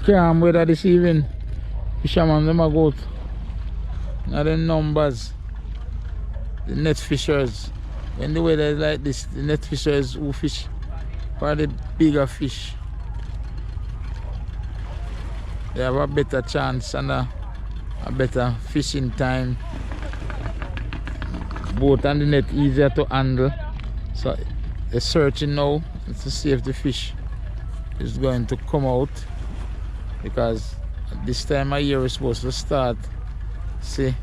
calm weather this evening. Fishermen them a go out. Now the numbers. The net fishers. When the weather is like this, the net fishers who fish for the bigger fish. They have a better chance and a better fishing time. Boat and the net easier to handle. So they're searching now to see if the fish is going to come out, because at this time of year we're supposed to start see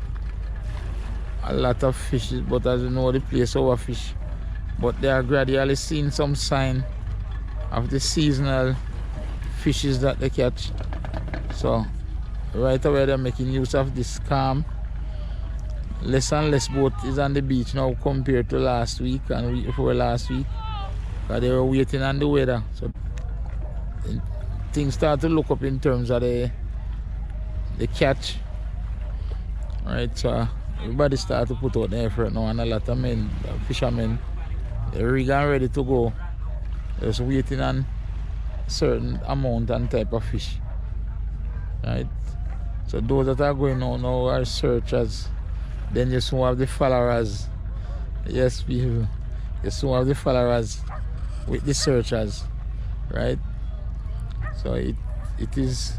a lot of fishes, but as you know the place overfish. But they are gradually seeing some sign of the seasonal fishes that they catch. So right away they're making use of this calm. Less and less boat is on the beach now compared to last week and week before last week, because they were waiting on the weather. So things start to look up in terms of the catch. Right, so everybody start to put out the effort now, and a lot of men, fishermen, they're ready to go. They're just waiting on certain amount and type of fish. Right, so those that are going on now are searchers. Then you soon have the followers. Yes, people. You soon have the followers with the searchers. Right? So it is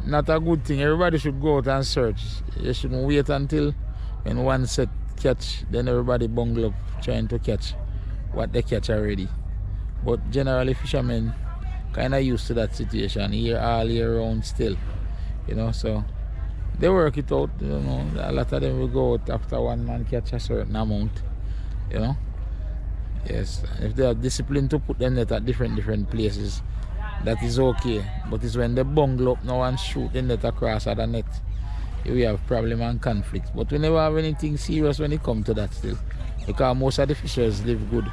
not a good thing. Everybody should go out and search. You shouldn't wait until when one set catch, then everybody bungle up trying to catch what they catch already. But generally fishermen kinda used to that situation here all year round still. You know, so they work it out, you know. A lot of them will go out after one man catch a certain amount, you know. Yes, if they have discipline to put them net at different places, that is okay. But it's when they bungle up now and shoot the net across other net, we have problem and conflict. But we never have anything serious when it comes to that still, because most of the fishers live good.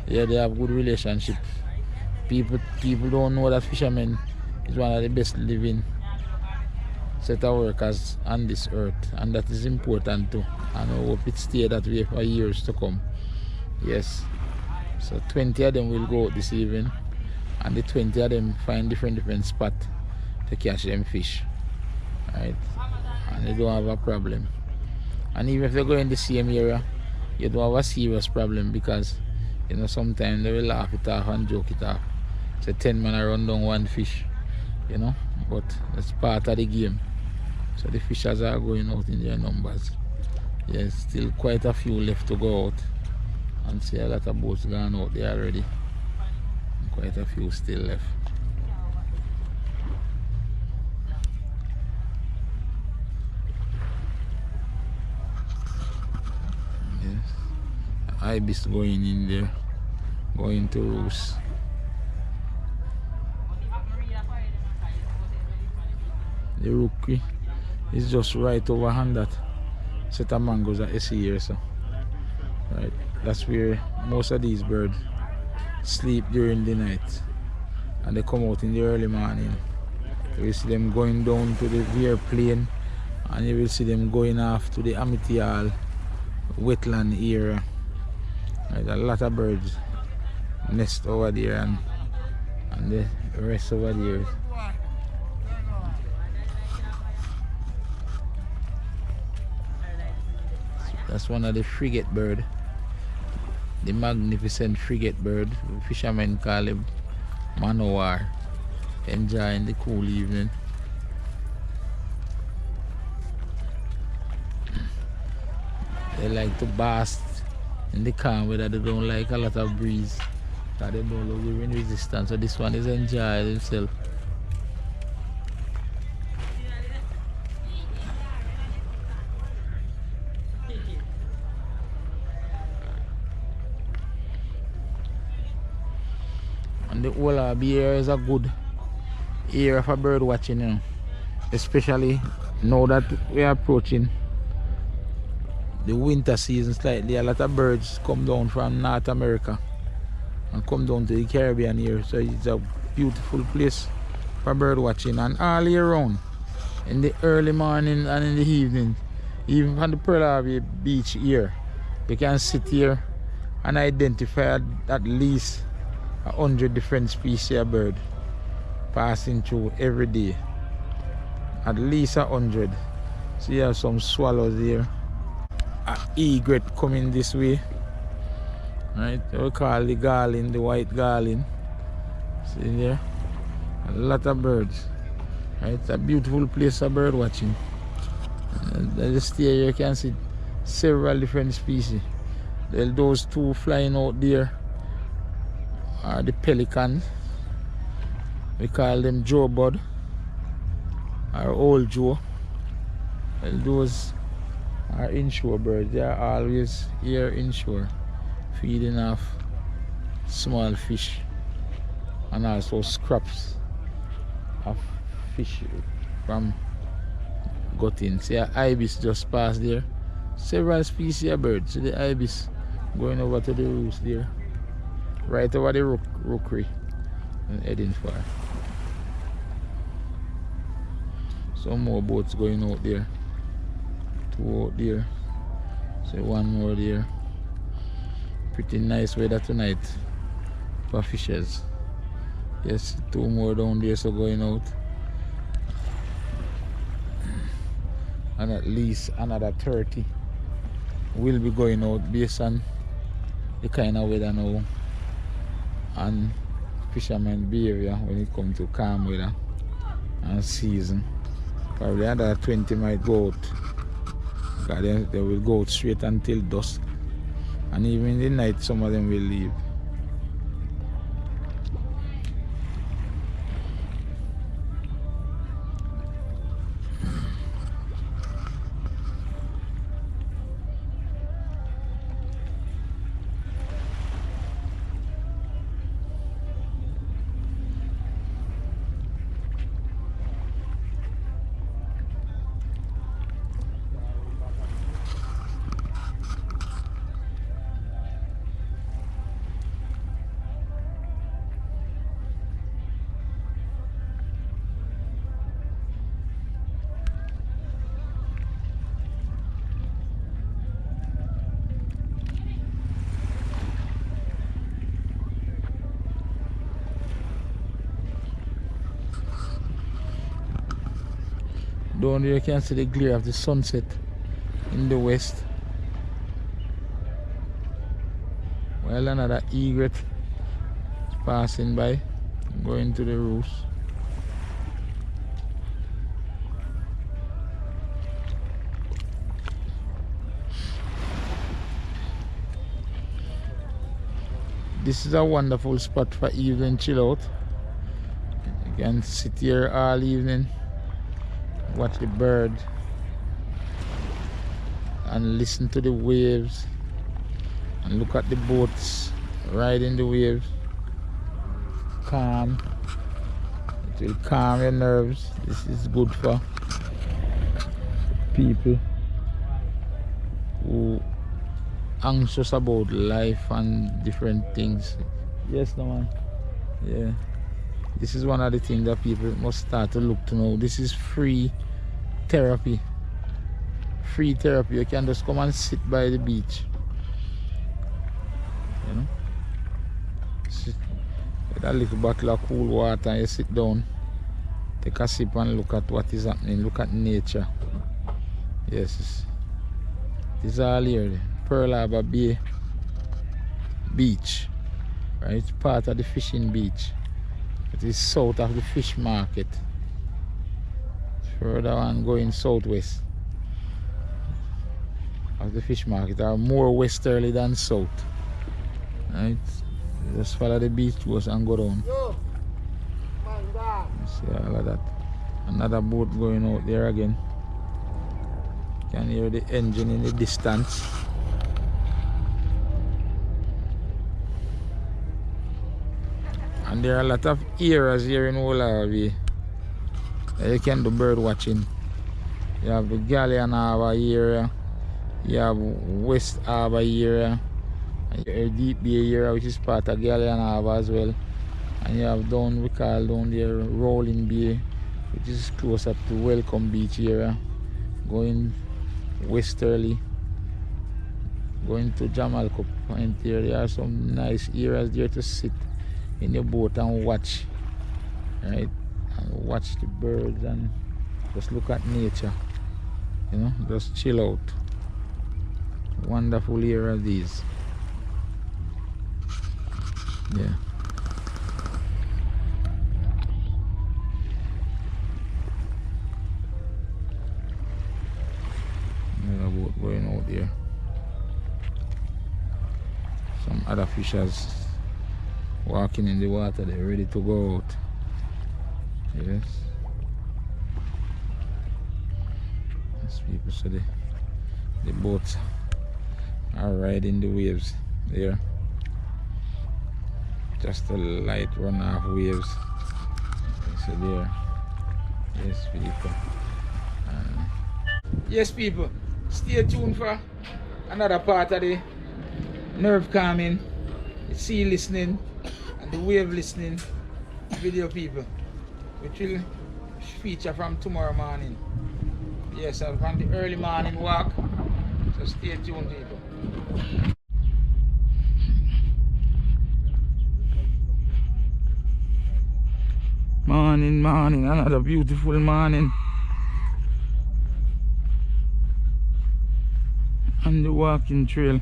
Yeah, they have good relationship. People don't know that fishermen is one of the best living set of workers on this earth, and that is important too, and I hope it stay that way for years to come. Yes, so 20 of them will go out this evening, and the 20 of them find different spot to catch them fish, right? And they don't have a problem. And even if they go in the same area, you don't have a serious problem, because you know sometimes they will laugh it off and joke it off. So 10 men run down one fish, you know, but that's part of the game. So the fishers are going out in their numbers. Yes, still quite a few left to go out, and see a lot of boats gone out there already. And quite a few still left. Yes, ibis going in there, going to roost. The rookie is just right over hand that set of mangoes that you see here, so right, that's where most of these birds sleep during the night, and they come out in the early morning. You will see them going down to the Veer Plain, and you will see them going off to the Amityal wetland area. Right, a lot of birds nest over there, and the rest over there. That's one of the frigate bird, the magnificent frigate bird. Fishermen call him Manowar. Enjoying the cool evening. They like to bask in the calm weather. They don't like a lot of breeze, because they don't love the wind resistance. So this one is enjoying himself. And the Wallaby here is a good area for bird watching, you know, especially now that we are approaching the winter season slightly. A lot of birds come down from North America and come down to the Caribbean here, so it's a beautiful place for bird watching, and all year round, in the early morning and in the evening. Even from the Pearl Harbor beach here, you can sit here and identify at least 100 different species of bird passing through every day. At least 100. So you have some swallows here. An egret coming this way. Right, we call the garland, the white garland. See there? A lot of birds. Right, it's a beautiful place for bird watching. And just here you can see several different species. Those two flying out there are the pelicans. We call them Joe Bud or Old Joe. Well, those are inshore birds. They are always here inshore, feeding off small fish and also scraps of fish from gutting. See, a ibis just passed there. Several species of birds. See the ibis going over to the roost there, right over the rookery and heading for. Some more boats going out there. Two out there. So one more there. Pretty nice weather tonight for fishers. Yes, two more down there, so going out. And at least another 30 will be going out based on the kind of weather now and fishermen behavior when it comes to calm weather and season. Probably another 20 might go out. Because they will go out straight until dusk. And even in the night some of them will leave. Down there you can see the glare of the sunset in the west. While another egret is passing by, going to the roost. This is a wonderful spot for evening chill out. You can sit here all evening, watch the bird and listen to the waves and look at the boats riding the waves. Calm. It will calm your nerves. This is good for people who anxious about life and different things. Yes, no man. Yeah. This is one of the things that people must start to look to know. This is free therapy. Free therapy. You can just come and sit by the beach. You know? Sit with a little bottle of cool water and you sit down. Take a sip and look at what is happening. Look at nature. Yes. This is all here. Pearl Harbor Bay Beach. Right? It's part of the fishing beach. It is south of the fish market. Further on going southwest of the fish market, or more westerly than south. Right? Just follow the beach coast and go down. You see all of that. Another boat going out there again. You can hear the engine in the distance. And there are a lot of areas here in Woolawe that you can do bird watching. You have the Galleon Harbour area, you have West Harbour area, and you have Deep Bay area, which is part of Galleon Harbour as well. And you have down, we call down there Rolling Bay, which is closer to Welcome Beach area, going westerly, going to Jamalco Point here. There are some nice areas there to sit in the boat and watch, right? watch the birds and just look at nature, you know, just chill out. Wonderful area these. Yeah. Another boat going out there. Some other fishers walking in the water, they're ready to go out. Yes. As people say, the boats are riding the waves there. Just a light runoff waves. So there. Yes, people. Yes, people. Stay tuned for another part of the nerve calming, the sea listening, and the wave listening video, people, which will feature from tomorrow morning. Yes, I'm from the early morning walk. So stay tuned, people. Morning, morning, another beautiful morning on the walking trail.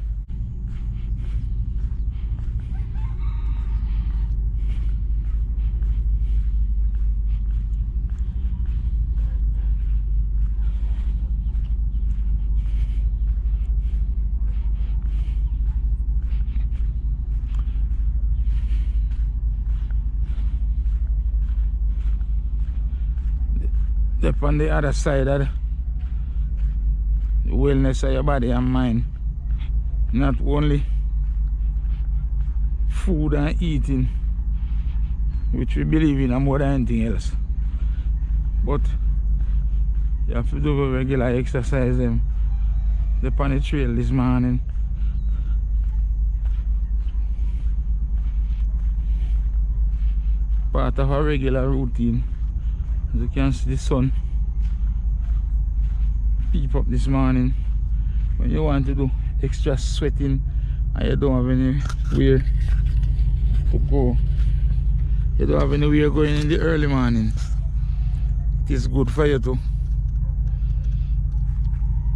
Step on the other side of the wellness of your body and mind. Not only food and eating, which we believe in more than anything else, but you have to do regular exercise. Step on the trail this morning. Part of a regular routine. As you can see, the sun peep up this morning. When you want to do extra sweating and you don't have anywhere to go, you don't have anywhere going in the early morning, it is good for you to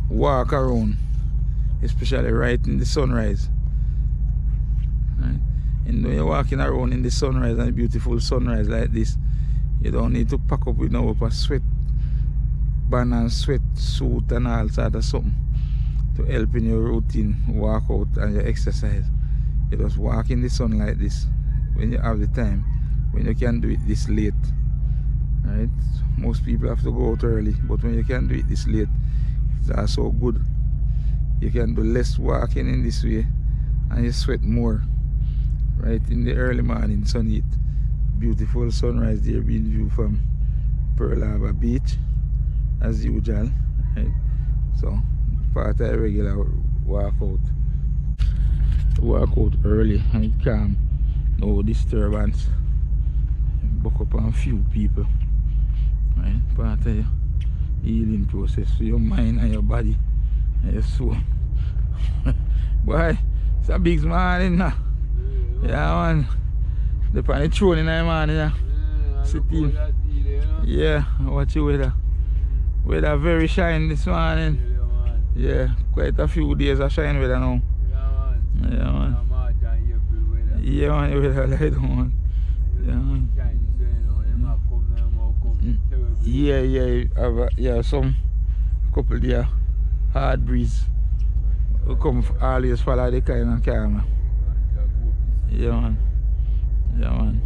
walk around, especially right in the sunrise. Right? And when you're walking around in the sunrise and a beautiful sunrise like this, you don't need to pack up with no sweat band and sweat suit and all sort of something to help in your routine walk out and your exercise. You just walk in the sun like this when you have the time, when you can do it this late. Right? Most people have to go out early, but when you can do it this late, it's also good. You can do less walking in this way and you sweat more. Right in the early morning sun heat. Beautiful sunrise there being viewed from Pearl Harbor Beach as usual. Right? So part of a regular walk out early and calm, no disturbance, buck up on few people. Right? Part of your healing process for your mind and your body and your soul. Boy, it's a big morning now. Yeah, man. The on the throne in the morning, yeah. Sitting. Yeah, watch the weather. Weather very shine this morning. Yeah, quite a few days of shine weather now. Yeah, man. Yeah, man, the weather light down, man. Yeah, man. Yeah, some couple days hard breeze. We come always follow the kind of calm. Yeah, man. Yeah, man.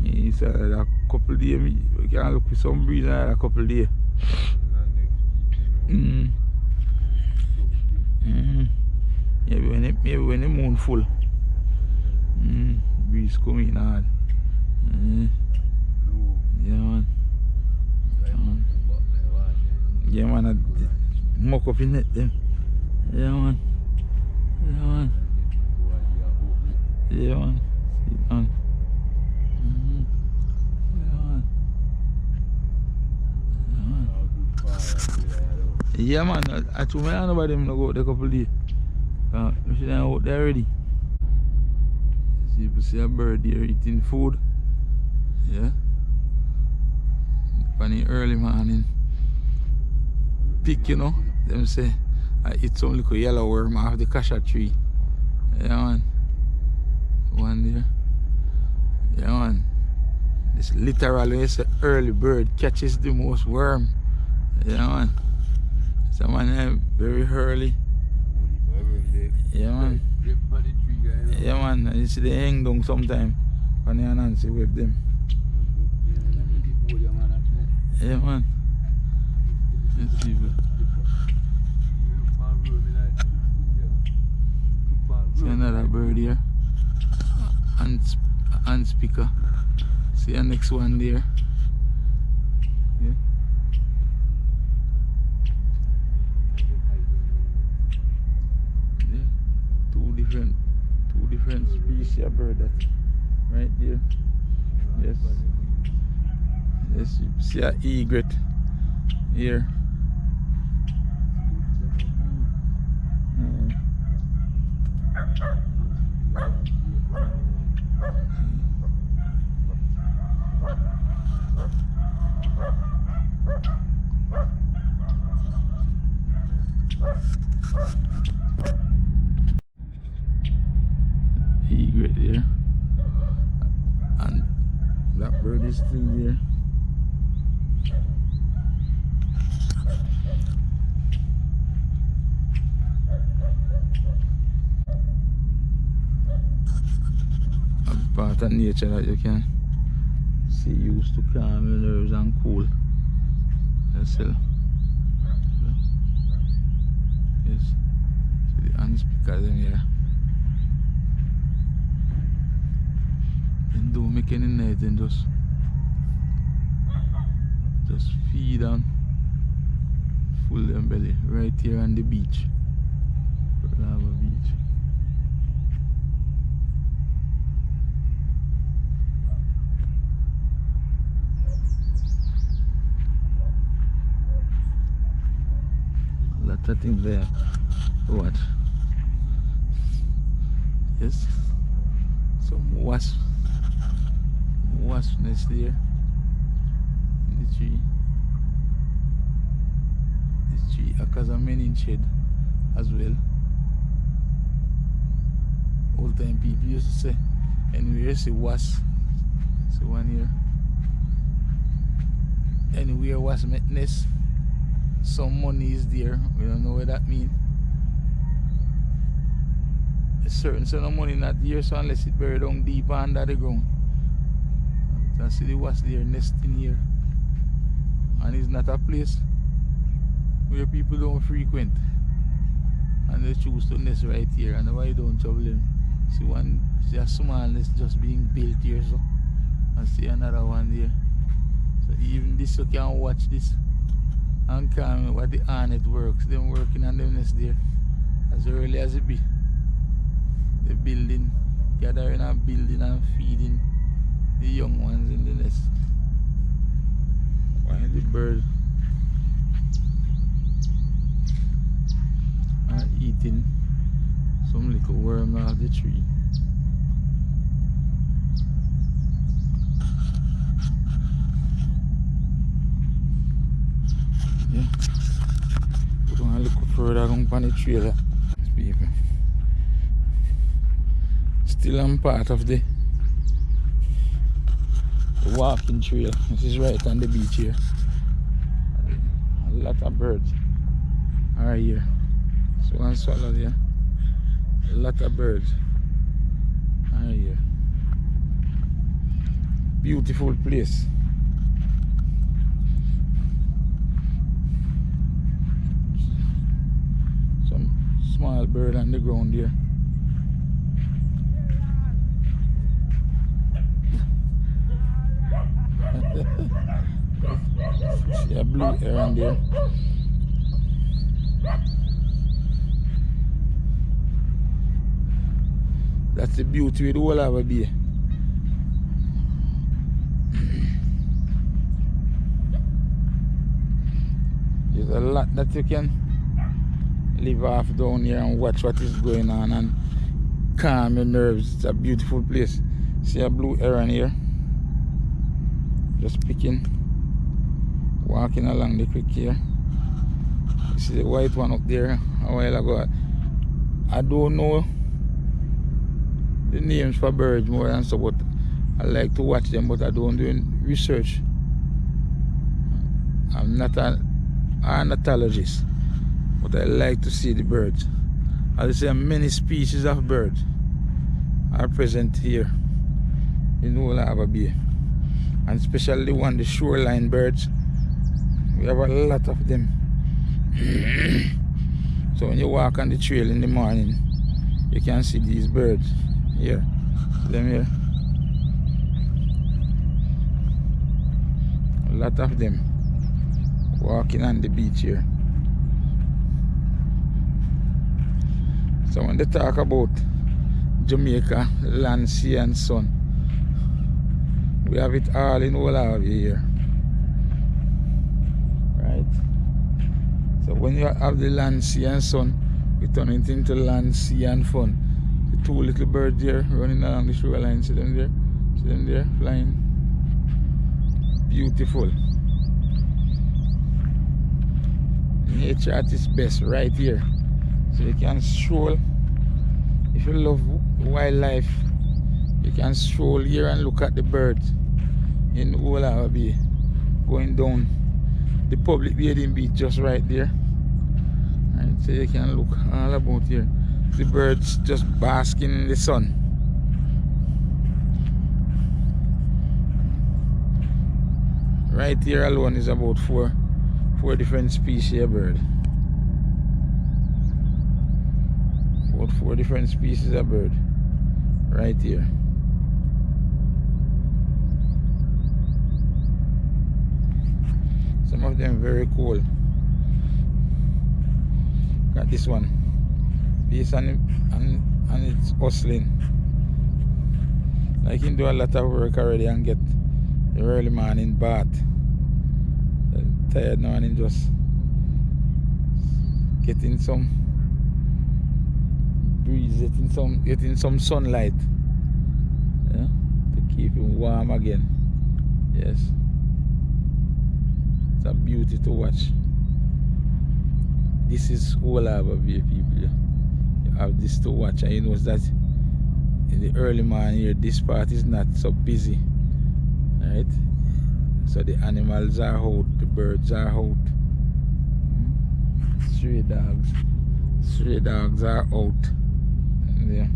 It's a couple of days. We can look for some breeze in a couple of days. Yeah, maybe when the moon full. Breeze coming hard. Yeah, man. Yeah, man. I muck up in it then. Yeah, man. Yeah, man. Yeah, man. Yeah, man. Yeah, man. I told me I know about them to go out there a couple of days. We should have out there already. See, people see a bird there eating food. Yeah. on the early morning. Pick, you know, them say I eat some little yellow worm off the cassia tree. Yeah, man. One there. Yeah, man. This literally is an early bird catches the most worm. Yeah, man. So, man, very early. Yeah, man. Yeah, man. And you see they hang down sometime. And they Nancy with them. Yeah, man. Let's see. See another bird here. Ant speaker. See the next one there. Yeah. Yeah. Two different species of bird that right there. Yes. Yes, you see a egret here. Egret there, and that bird is still there. A part of nature that you can see used to calm your nerves and cool yourself. Yes, see the ant speakers in here. And don't make any noise and just feed on full them belly right here on the beach. Pearl Harbor Beach. A lot of things there. What? Yes. Some wasp nest there in the tree. This tree acts as a mating shed as well. Old time people used to say, anywhere you see wasp, see one here. Anywhere wasp nest, some money is there. We don't know what that means. A certain sort of money not here, so unless it buried down deep under the ground. So see the wasp there nesting here. And it's not a place where people don't frequent. And they choose to nest right here, and why don't trouble them. See a small nest just being built here, so. And see another one there. So even this you can watch this and come what the hornet works. Them working on them nest there as early as it be. The building, gathering and building and feeding the young ones in the nest. While the birds are eating some little worm off the tree. Yeah. We're going to look further on the trailer. People. Still I'm part of the walking trail. This is right on the beach here. A lot of birds are here. So one swallow there. A lot of birds are here. Beautiful place. Some small bird on the ground here. See a blue heron there. That's the beauty with the whole of a bay. There's a lot that you can live off down here and watch what is going on and calm your nerves. It's a beautiful place. See a blue heron here. Just picking walking along the creek here. You see the white one up there a while ago. I don't know the names for birds more than so, but I like to watch them, but I don't do research. I'm not an ornithologist, but I like to see the birds. As I say, many species of birds are present here in Old Harbour Bay, and especially the shoreline birds. We have a lot of them. So when you walk on the trail in the morning, you can see these birds here. See them here. A lot of them walking on the beach here. So when they talk about Jamaica, land, sea and sun, we have it all in Old Harbour Bay here. Right? So when you have the land, sea and sun, we turn it into land, sea and fun. The two little birds there running along the shoreline, see them there? See them there flying? Beautiful. Nature at its best right here. So you can stroll. If you love wildlife, you can stroll here and look at the birds in Old Harbour Bay, going down the public bathing beach just right there. Right, so you can look all about here. The birds just basking in the sun. Right here alone is about four different species of bird. About 4 different species of bird right here. Some of them very cool. Got this one. Peace and it's hustling. Like he do a lot of work already and get the early morning bath. Tired now and he just getting some breeze, getting some sunlight, yeah, to keep him warm again. Yes, it's a beauty to watch. This is Old Harbour Bay, people. You have this to watch, and you know that in the early morning here, this part is not so busy, right? So the animals are out, the birds are out. Stray dogs are out. Yeah.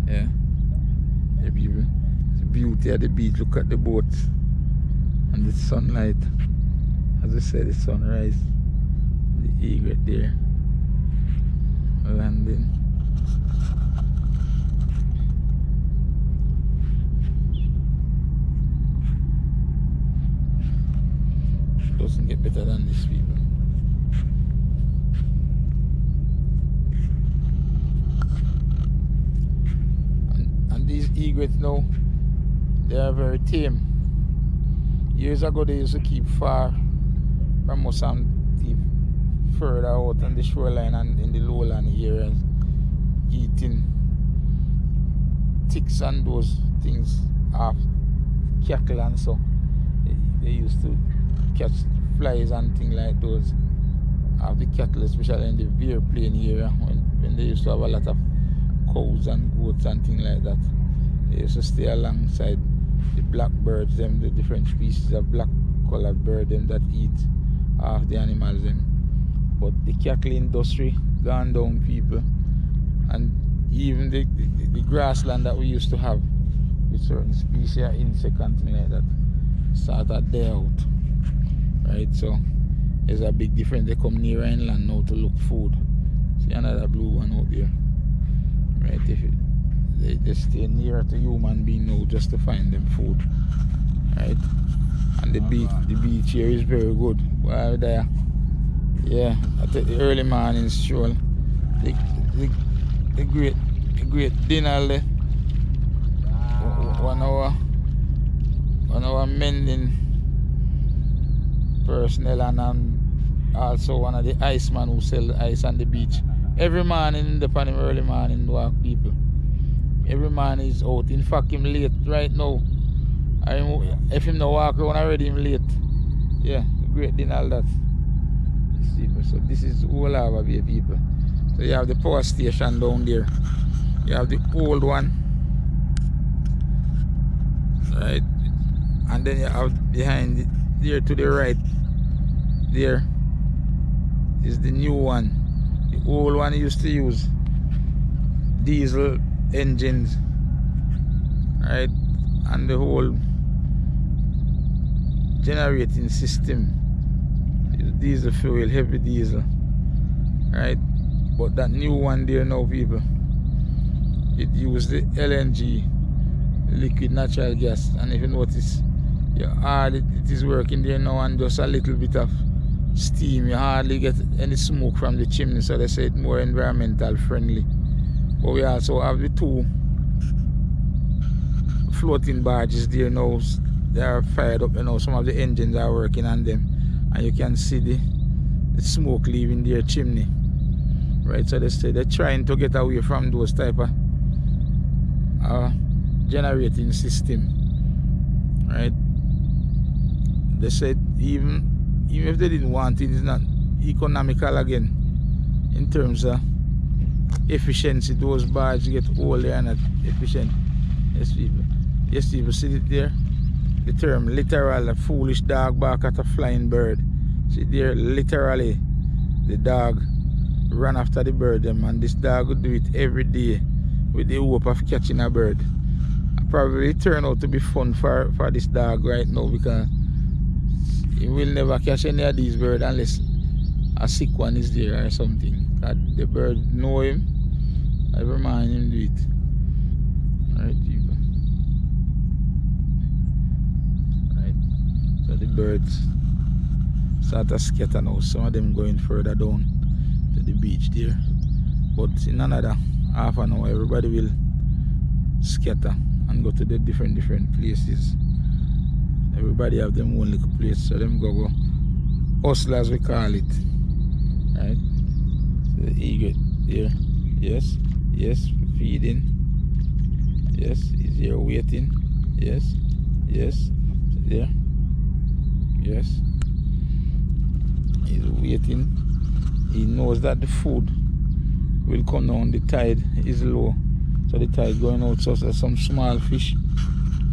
Yeah. The people. The beauty of the beach. Look at the boats and the sunlight. As I said, the sunrise. The egret there. Landing. Doesn't get better than this, people. And these egrets now, they are very tame. Years ago they used to keep far from us and keep further out on the shoreline and in the lowland areas, eating ticks and those things off cattle and so. They used to catch flies and things like those of the cattle, especially in the Veer Plain area when they used to have a lot of cows and goats and things like that. They used to stay alongside the blackbirds, them, the different species of black colored bird them that eat off the animals them. But the cattle industry gone down, people, and even the grassland that we used to have with certain species of insect and things like that started there out. Right, so there's a big difference. They come near inland now to look food. See another blue one out there. Right, they stay near to human being now just to find them food. Right, and the beach here is very good. While there, yeah, I take the early morning stroll. The great dinner there. 1 hour mending personnel, and also one of the iceman who sell the ice on the beach. Every morning in the early morning walk, people. Every man is out. In fact, him late right now. If him no walk around already, him late. Yeah, great din all that. So this is Old Harbour Bay, people. So you have the power station down there. You have the old one, right? And then you have behind it, there to the right, there is the new one. The old one used to use diesel engines, right? And the whole generating system is diesel fuel, heavy diesel, right? But that new one there now, people, it uses the LNG, liquid natural gas. And if you notice, it is working there now, and just a little bit of steam. You hardly get any smoke from the chimney, so they say it's more environmental friendly. But we also have the two floating barges there now. They are fired up, you know. Some of the engines are working on them, and you can see the smoke leaving their chimney, right? So they say they're trying to get away from those type of generating system, right? They said even if they didn't want it, it's not economical again in terms of efficiency. Those barges get older and not efficient. Yes, people see it there. The term literal, a foolish dog bark at a flying bird. See there, literally the dog ran after the bird them, and this dog would do it every day with the hope of catching a bird. Probably turn out to be fun for this dog right now, because he will never catch any of these birds unless a sick one is there or something. The bird know him, every man him do it. Alright, people. Right. So the birds start to scatter now. Some of them going further down to the beach there. But in another half an hour, everybody will scatter and go to the different places. Everybody have them own little place, so them go hustle, as we call it, right? So the egret there, yes, feeding, yes, he's here waiting, yes, there, yes, he's waiting. He knows that the food will come down. The tide is low, so the tide going out, so some small fish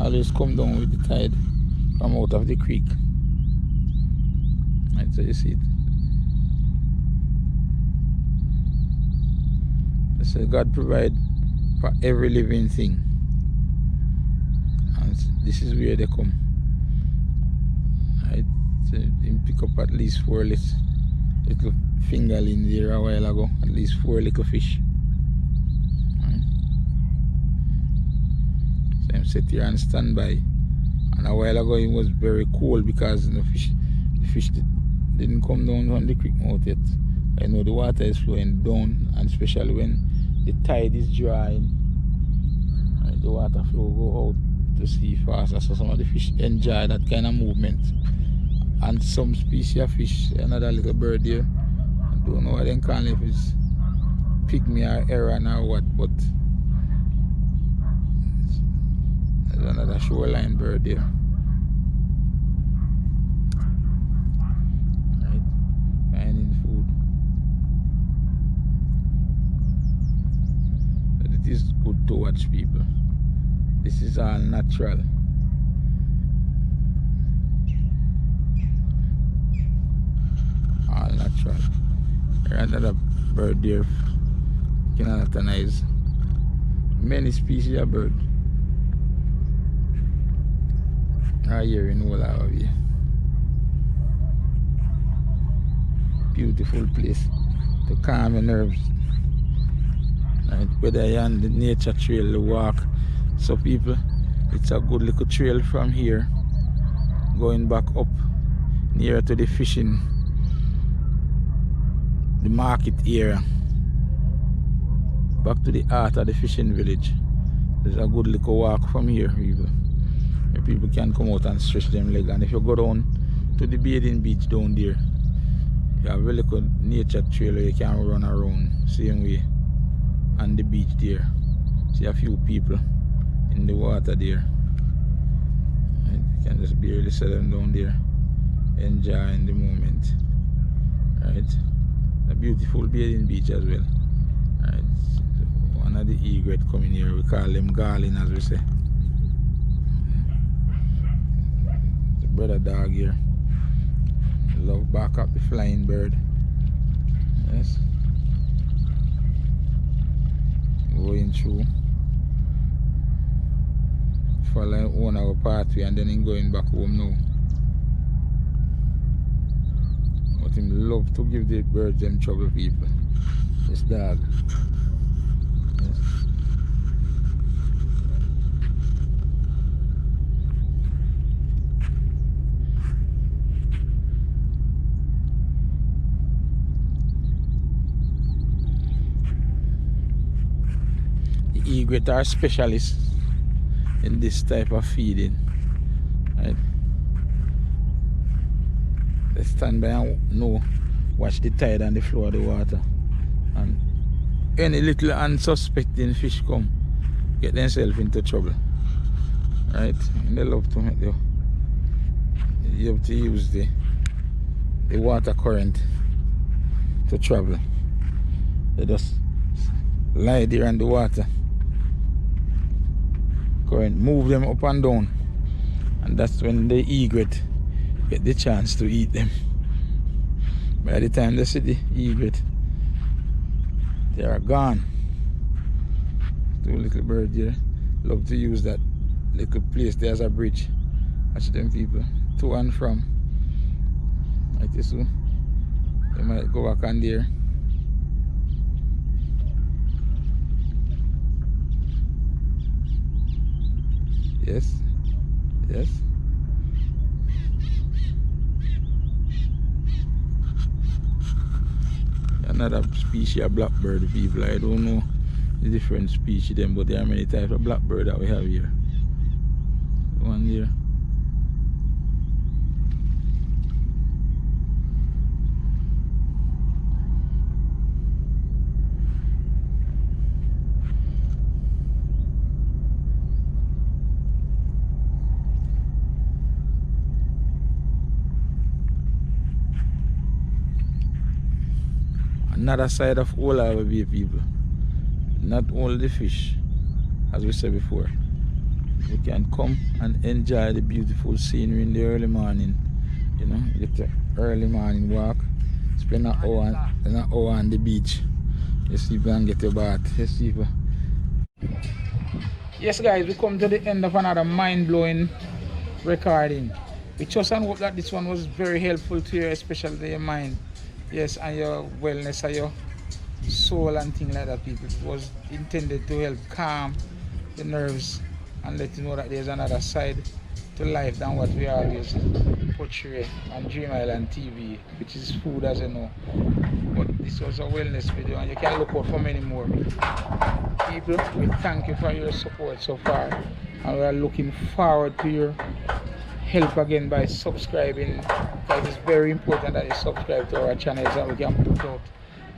always come down with the tide from out of the creek. Right, so you see it. So God provide for every living thing, and this is where they come. Right, so you pick up at least 4 little fingerling there a while ago, at least 4 little fish. Right. So I'm sit here and stand by. And a while ago it was very cold because the fish didn't come down on the creek mouth yet. I know the water is flowing down, and especially when the tide is drying, right, the water flow go out to sea faster, so some of the fish enjoy that kind of movement. And some species of fish, another little bird there, I don't know what they call it, if it's pygmy or heron or what, but there's another shoreline bird there. Right, finding food. But it is good to watch, people. This is all natural. All natural. There's another bird there. You can recognize many species of bird right here in Old Harbour Bay. Beautiful place to calm your nerves. Right, whether you're on the nature trail to walk. So people, it's a good little trail from here going back up near to the fishing, the market area, back to the heart of the fishing village. There's a good little walk from here, people. Where people can come out and stretch them leg. And if you go down to the bathing beach down there, you have a little nature trail where you can run around same way on the beach there. See a few people in the water there. You can just barely set them down there, enjoying the moment. Right, a beautiful bathing beach as well. Right, one of the egret coming here. We call them garland, as we say. The brother dog here. Love back up the flying bird. Yes. Going through. Following one our pathway and then him going back home now. But him love to give the birds them trouble, people. This dog. Yes. The egret are specialists in this type of feeding. Right? They stand by and know, watch the tide and the flow of the water. And any little unsuspecting fish come, get themselves into trouble. Right? And they love to make you have to use the water current to travel. They just lie there in the water current, move them up and down, and that's when the egret get the chance to eat them. By the time they see the egret, they are gone. Two little birds here love to use that little place there as a bridge. Watch them, people, to and from. Like this, so they might go back on there. Yes, yes. Another species of blackbird, people. I don't know the different species them, but there are many types of blackbird that we have here. One here. Another side of all our Bay, people. Not only the fish, as we said before. We can come and enjoy the beautiful scenery in the early morning. You know, get the early morning walk, spend an hour on the beach. You see if you can get your bath. You see if Yes, guys, we come to the end of another mind-blowing recording. We trust and hope that this one was very helpful to you, especially to your mind. Yes, and your wellness and your soul and things like that, people. It was intended to help calm the nerves and let you know that there's another side to life than what we always portray on Dream Island TV, which is food, as you know. But this was a wellness video, and you can look out for many more. People, we thank you for your support so far, and we are looking forward to your help again by subscribing, because it's very important that you subscribe to our channel so we can put out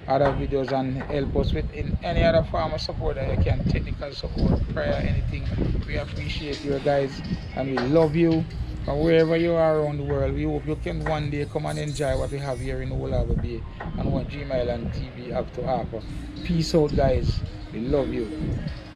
other videos and help us with in any other form of support that you can, technical support, prayer, anything. We appreciate you guys and we love you. And wherever you are around the world, we hope you can one day come and enjoy what we have here in Old Bay and what Dream Island TV have to offer. Peace out, guys. We love you.